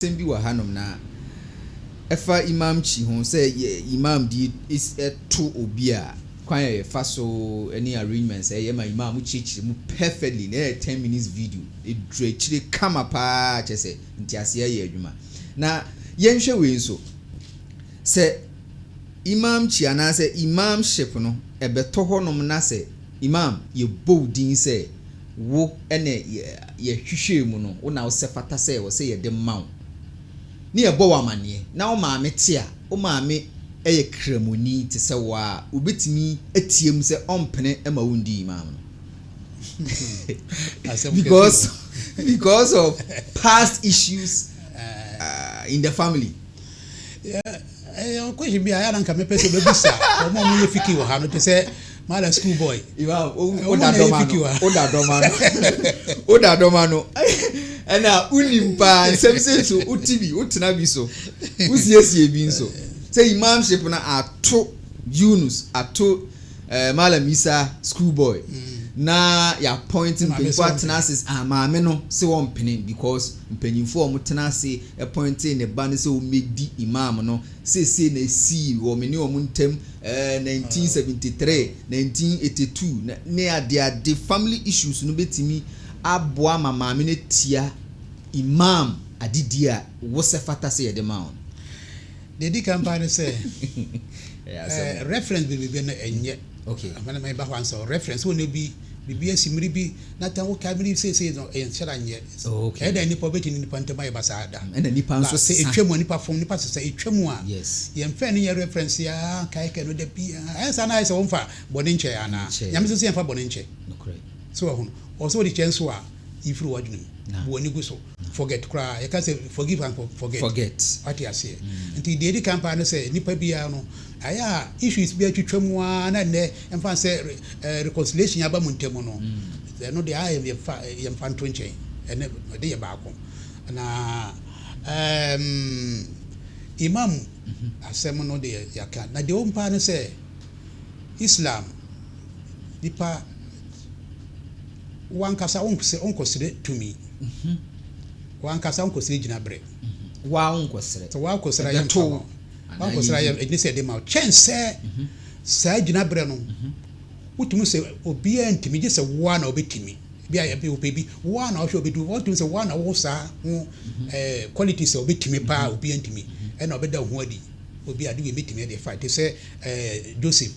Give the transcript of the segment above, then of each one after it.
Sembi wa hanom na efa imam chi ho say imam di is to obi a kwan ye fa so any arrangements e ma imam chichi mu perfectly na 10 minutes video e dre chire kama pa che say ntiase ye adwuma na yenhwe we nso say imam chi ana say imam ship no ebeto honom na say imam ye boldin say wo ene ye hwehwe mu no wo na wo sefata say wo say ye de maw ni ebo wa mane na o maame te a o maame eye kremoni te se wa obetimi atiem se ompene ema wundi imam no because of past issues in the family. Yeah, ko himi aya na nka mepese bebusa o mo mo yefiki wo ha no te se mala school boy imam o da domano ena unimpa nsem so utibi utena bi so usiesie bi nso say imamship na ato Yunus ato Malam Isa school boy na ya pointing people atnasis amaame no se won pene because mpanyimfo o mutnase e pointing ne ban se o medi imam no se na si wo meni o muntem 1973 1982 ne ade family issues no betimi aboa mamaame ne tia imam adidia wo se fata se ye de maun the di campaign say reference be na enye okay amana mai ba hwan so reference wo ne bi bibia simiri bi na tan wo kamiri say no en shara nye okay e da ni pobeti ni pantema e basada and ni pan so say etwemu ni perform ni pass say etwemu a yes ye mfa ni reference ya kai ka no da bi esa na say wo mfa boni nche ana nyame so say mfa boni nche no correct so ho also the chance wa ifru wadunum bo ni guso forget cry you can say forgive and forget what you say until the campaign say nipa bia no aya issues bia twetwam a na ne emfa say reconciliation aba muntemu no no dey I am fan 20 ene de ye ba ko na imam asem no de yaka na de ompa no say Islam nipa wankasa onkosire to me wankasa onkosire ginabre wa onkosire so wa kosira yam to wa kosira yam eni se de ma chense sa ginabre no utumi se obi antimi je se wa na obetimi bia ya bi obebi wa na ohwe obedu utumi se wa na wo sa quality se obetimi pa obi antimi e na obeda ho adi obi ade we metimi de fight se Joseph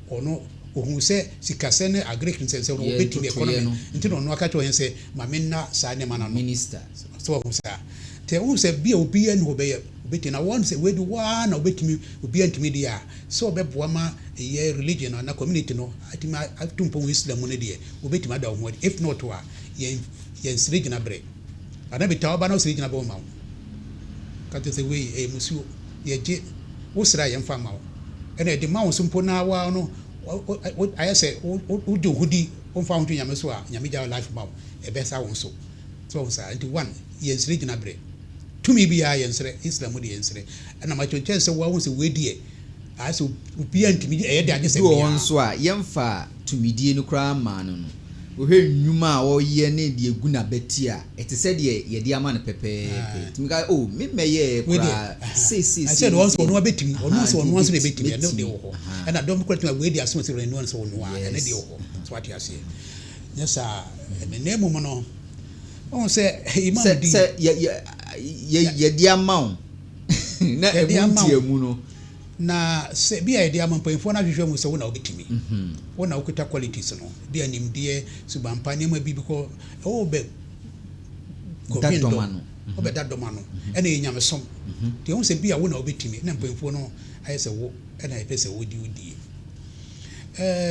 ono ohun se sikase ne agrek nse no obetimi economy ntino no aka cho yense mamenna sa ne mana no minister so ohun sa te ohun se bia obi en ho be ye obeti na one se we do wa na obetimi obi antimi dia so obeboa ma ye religion na community no atima atumpo Islam no dia obetimi ada ho if not wa ye sirigina bre ana bitawo ba na sirigina ba ma ka te se we musu ye je wo sira ye mfa ma ena de ma wo sumpo na wa no I say uju hudi on found to nyame so a nyame ja life ma e be sa won so sa anti one yes regional bre to me bia yensre Islam de yensre na ma chonche se wa won se we die a so obi antimi e de age se bia won so a yemfa tumidie no kra ma no wo hwe nnwuma a wo ye ne de egu na beti a ete se de ye de ama no pepe timi ga oh me meye kra I said once on one betimi once de betimi no de wo and I don't question we dey assume say we no so no and dey wo so what you say yes sir me name mo no on say imam di say ye di amount na emunti emu no na se bia dey amount payfo na hwehwe mu so na obetimi wo na okuta qualities no bia nimdie subampa ne ma bi because oh be domano obeda domano ena enyame som te on se bia wo na obetimi na payfo no ayese wo ena epese wodi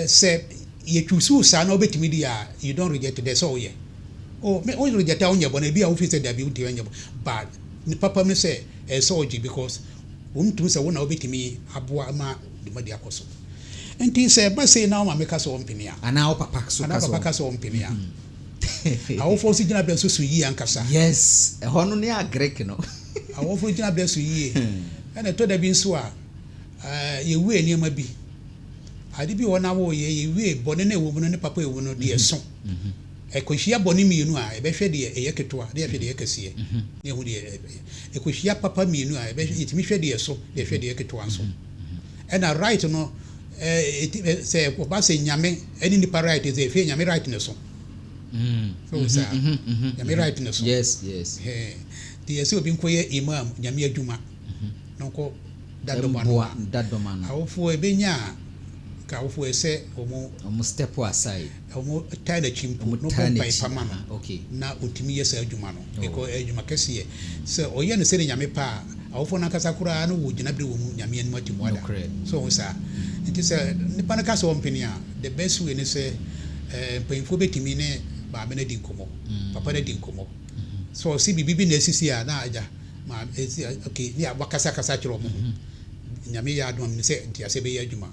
se ye chusu sa na obetimi dia you don't reject the so ye oh me o reject onye bo na bia wo fi se da bi wo onye bo but ni papa me say so oji because wontum se wo na obetimi aboa ma de madi akoso enti se ba say na ma meka so ompenia ana o papa so ompenia awo fo si gina benso so yi ankasa yes e hono ne agrek no awo fo gina benso yi ena to da bi nso a ye we ni ma bi ade bi wona wo ye we bone na ewo mu no ne papa ewo no de eso Ekohia boni mienu a ebehwe de eye ketewa de ehwe de ekese ne hu de ekohia papa mienu a ebehwe itimi hwe de so de ehwe de eketewa so na right no say ko ba say nyame any nipa right is ehwe nyame right ne so so say nyame right ne so yes the ese obi nkoye imam nyame adwuma nonko dadoma no awofo ebenya ka awofo ese omo step aside omo tana chimpu no kompai pamama okay na otimi yesa adwuma no eko adwuma kese se oye no se nyame pa awofo na kasa kura no wo gina bere wo mu nyame ani mati moda so sa nti se nipa na kasa ompeni a the best way ne se mpanyimfo betimi ne ba me na di nkomo papa na di nkomo so si bibi na esisi a na aja ma esi okay ni abakasa kasa kiro mo nyame ya adom ne se nti ase be ya adwuma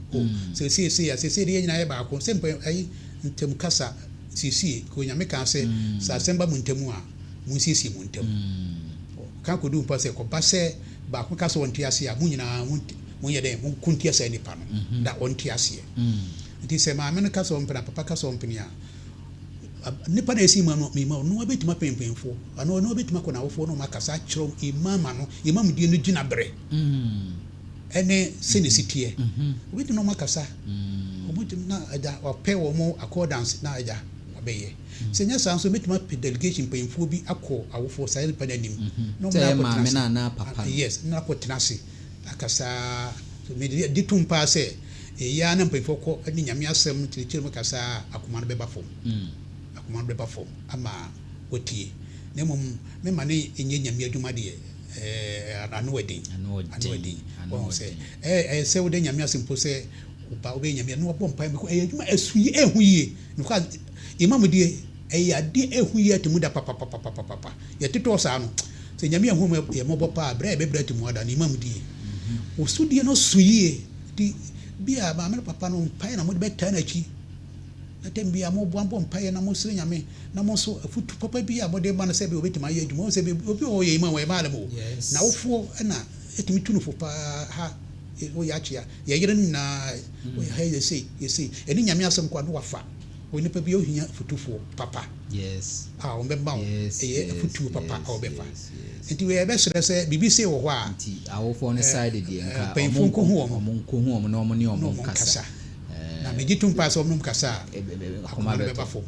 so se de nyina ye ba ko se ayi ntem kasa sisi ko nyame kan se sa asemba mu ntemu a mu sisi mu ntemu kan ko du mpa se ko ba se ba ko kasa wonti ase a mu nyina mu ye de mu kunti ase ni pa no da wonti ase nti se ma me no kasa wonpena papa kasa wonpeni a nipa na esi imam no abetima pempemfo ano no abetima ko na wofo no makasa kiro imam die no gina bere ene senesitie obi no makasa obi na ada ope wo mo accordance na ada obeye senya sanso betima delegation pempemfo bi akọ awofo sai pa nanim no na papa yes na ko tenase akasa so me di tumpa se ya na pempemfo ko ani nyame asem tirekire makasa akoma no beba fom man be perform ama otie nemom me mane enye nyame adwuma de anu wedi won say say we de nyame asempo say oba obe nyame no bo mpa me ko adwuma asuyi ehuye no ka imam de ade ehuye atemu da papa ye tito sa no say nyame ehum ye mobo pa bra be bra temu ada imam de osudie no suyi di bia ba me papa no mpa na mo de beta na chi atembia mo boambo mpaye na mo sire nyame na mo so afutu papa bia mo de ma na se be obetima ye adwuma se be obi o ye imam we ma na mo na wofo na etimi tunu fo pa ha o ya chia ye yere na o ya ye sei eni nyame asem kwa no wafa o ni pa bia o hia futufo papa yes o be ma o ye futu papa o be fa enti we be sere se bibi se wo ho a enti awofo ne side de nka o nko hu omo na omo ni omo kasa na me jitum pass omnum kasa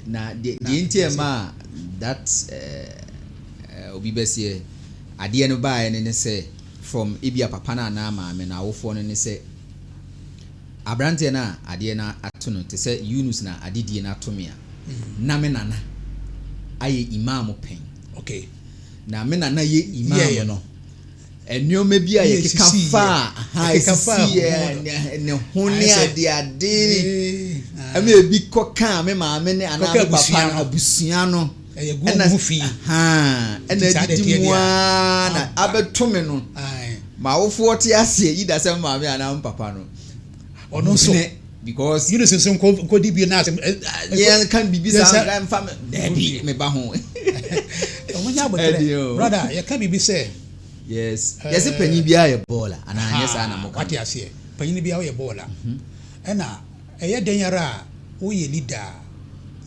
na the intia ma that obi besie ade no bae ne se from ibia papa na maame na awofo no ne se abrante na ade na atono te se Yunus na adedie na atomia na me nana aye imam pen okay na me nana ye imam no enioma bia ye kekafa ne hone ade ame ebi koka me maame ne ana papa na abusua no egu fi ena didimwa na abetome no ma wofo te ase yi da se maame ana papa no ono so because you know since ko di bi na yeah can be some family daddy me ba ho omunya botere brother you can be say yes yes panyi bia ye bola ana anya sa na mo kwati ase panyi bia ye bola ena eye denyara wo ye leader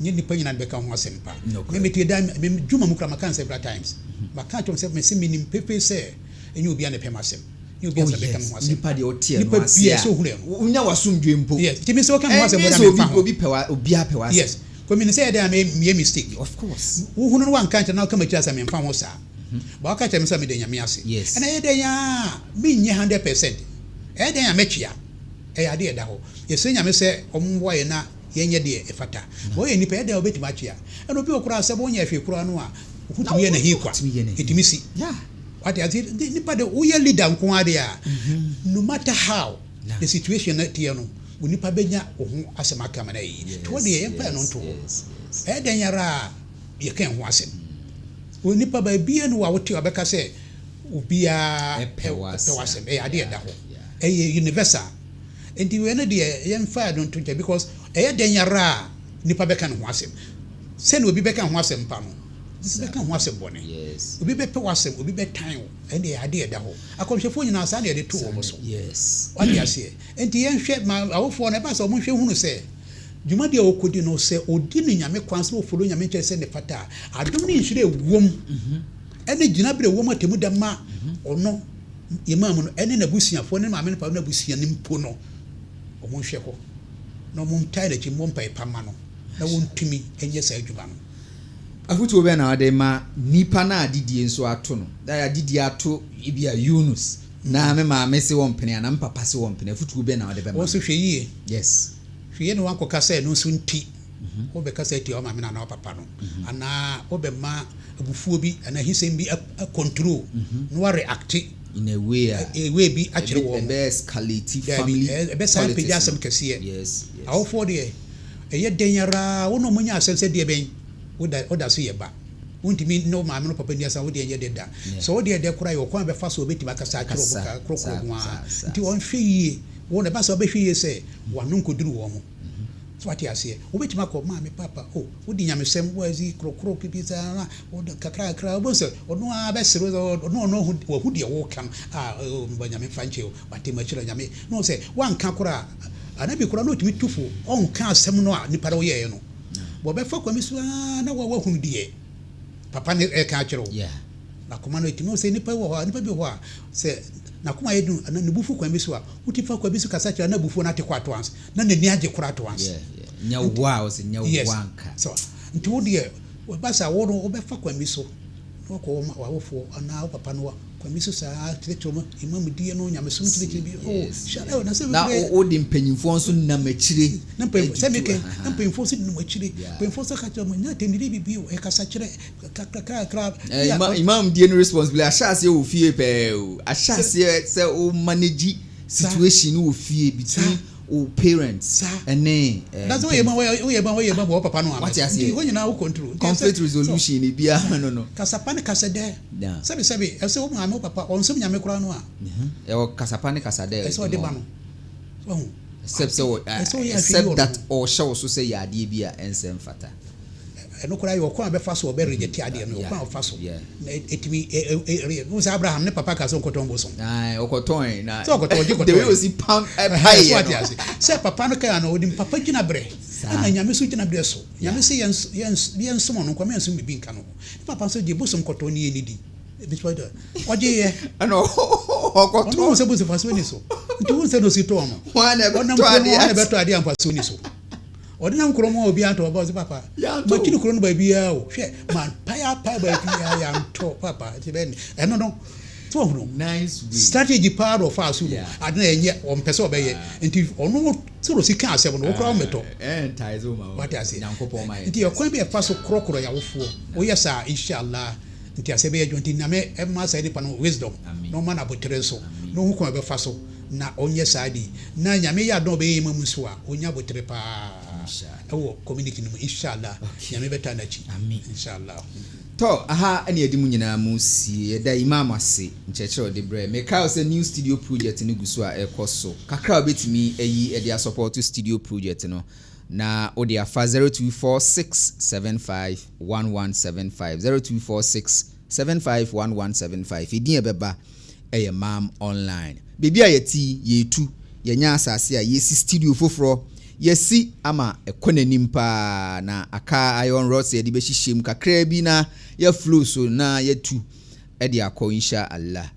nye ni panyi na beka ho asempa me metie da me djuma mu kra maka several times maka chom se me se minim pepe se enye obi ana pema asem nye obi ana beka ho asem nipa de otie no ase unya wasumdwe mpo yes timi se o kan ho asem boda me obi pewa obi apewa asem yes ko me say da me mistake of course wo hunu no wan kan na ka ma kira sa me mfa ho sa ba ka tell me say me de nyame ase and e de ya me nye 100% e de ya mechia e ya de da ho ye se nyame se omwo ye na ye nye de efata bo ye nipa e de obetima achia and obi okura se bo nya efe kura no a hutumi ye na hi kwa etimi si yeah what is it nipa de wo ye leader nko ade a no matter how the situation na tie no nipa benya wo ho asema kama na yi to de ye mpa no nto e de nyara ye kan ho asem onipa ba bia no wa wote abeka se obia pewasem ade da ho universal enti we na de yemfa don to because denyara nipa beka no ho asem se na obi beka ho asem pa no beka ho asem bone obi be pewasem obi be tan o ade da ho akomhwefo nyina asa na de to wo so yes wadi ase enti yenhwe ma awofo na ba so mo hwe hunu se Juma dia okodi no se odi ni nyame kwanso ofolo nyame nche se ne fata adom ni nhire wom ene gina bere wom atemu da ma ono imam no ene na busuafo ne maame no pa na busuan ni mpo no omo hwe ho no mum taile chi mum pa ipama no na wontumi enye sa adwuma no afutu be na ade ma nipa na adidie nso ato no da adidie ato ibia Yunus na me maame se wompene na mpapa se wompene afutu be na ade be ma wo so hwe yie yes hwe no wanko kasa no so nti wo be kasa ti o maame na na papa no ana wo be ma abufuo bi ana hisem bi a control no wa react in a way bi akire wo the best quality family be san pe jasem kase yes awofo de eye denyara wo no munya asem se de ben oda so ye ba untimi no maame no papa ndiasa wo de ye de da so wo de kura yo kwa be fa so obeti makasa akire wo krokro ho a nti won hwe yie wo ne ba so be hwe yie se wanu nkoduru wo mo so ati ase obeti makọ maame papa wo di nyamesem wo azi krokro kibisa na wo kakra wo se ono a be sero ono wo hu de wo kam mba nyame fanche o bate machira nyame no se wanka kura anabi kura no timi tufo onka asem no a nipa wo ye no bo be fa kwami so na wo hunu die papa ne ka akiro na kuma no timi se nipa bi ho a se na kuma yedu na nebufu kwami so a utifa kwami so kasa kira na bufu na te kwato ans na ne niaje kwato ans nya wa o se nya wanka so nti wo de wo basa wo no be fa kwami so no ko wa wofo ana papa no kwami so sa tetoma imam die no nyamesum tete bi shara na se na o de mpanyimfo nso na machire na mpanyimfo se meke na mpanyimfo se na machire mpanyimfo se ka tuma nya tendiri bi o e kasa kire kakra imam die no responsibility ashase o fie pe o ashase se o manage situation o fie between o parents ene that's why you ma papa no am you nyina wo control conflict resolution e bia no kasapane kasede sabi ese wo ma papa onsom nyame kura no a o kasapane kasade ese o de ba no except that or show so say ya de bia ensem fata eno kura yo kwa be fa so be reject ade no kwa fa so na etimi no say Abraham ne papa ka so nkoton bo so okoton na so okoton je the way we see pam high say papa no ka na odi papa gina bre na nyame so gina bre so nyame se yen so no kwa me so bi nka no papa so je bo so nkoton ni enidi bi so do oje ye no okoton no se bo se fa so ni so nti won se no si to mo wana be to ade amfa so ni so ordinary nkromo obi anto about papa ma kini kro no ba bia o hwe man pa ba bia ya nto papa ti ben eno no to ho nice way strategy power of us no adena enye o mpese obeye nti ono so sika asem no okra meto ties o ma what I say nyankopon ma nti yakwan bi e fa so krokro ya wofo o yesa inshallah nti asebe ya jonti na me e ma sa ni pa no wisdom no man abotre so no hu ko be fa so na onye saadi na nyame ya don be yimam so a onya botre pa inshallah community no inshallah nyame beta na chi amen inshallah to aha ene edi mu nyina mu si da imam ase nchechero de bre me ka say new studio project ni guso a ekoso kakra obetimi eyi e dia support studio project no na odi afa 0246751175 0246751175 edin ebeba Imam online bibia yeti yetu yenya asase a yesi studio foforo yesi ama ekonanim pa na aka iron rods ye de behihiem kakra bi na ya flow so na yetu e de akọ insha Allah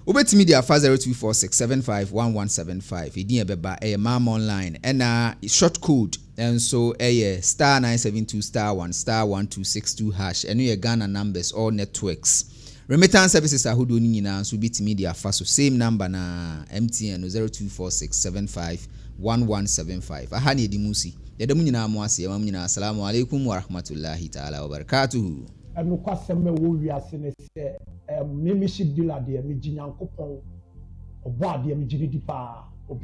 obetimi dia 0246751175 edin ebeba Imam online ena short code enso star 972*1*1262# eno ye Ghana numbers all networks. Remittance services ahodo ni nyina so bitimi dia fa so same number na MTN no 0246751175 aha ne edimusi yedam nyina mo ase yamam nyina assalamu alaikum wa rahmatullahi ta'ala wa barakatuh eno kwasem wo wiase ne se memi shidila de mi jinyankopon obo ade mi jiri di pa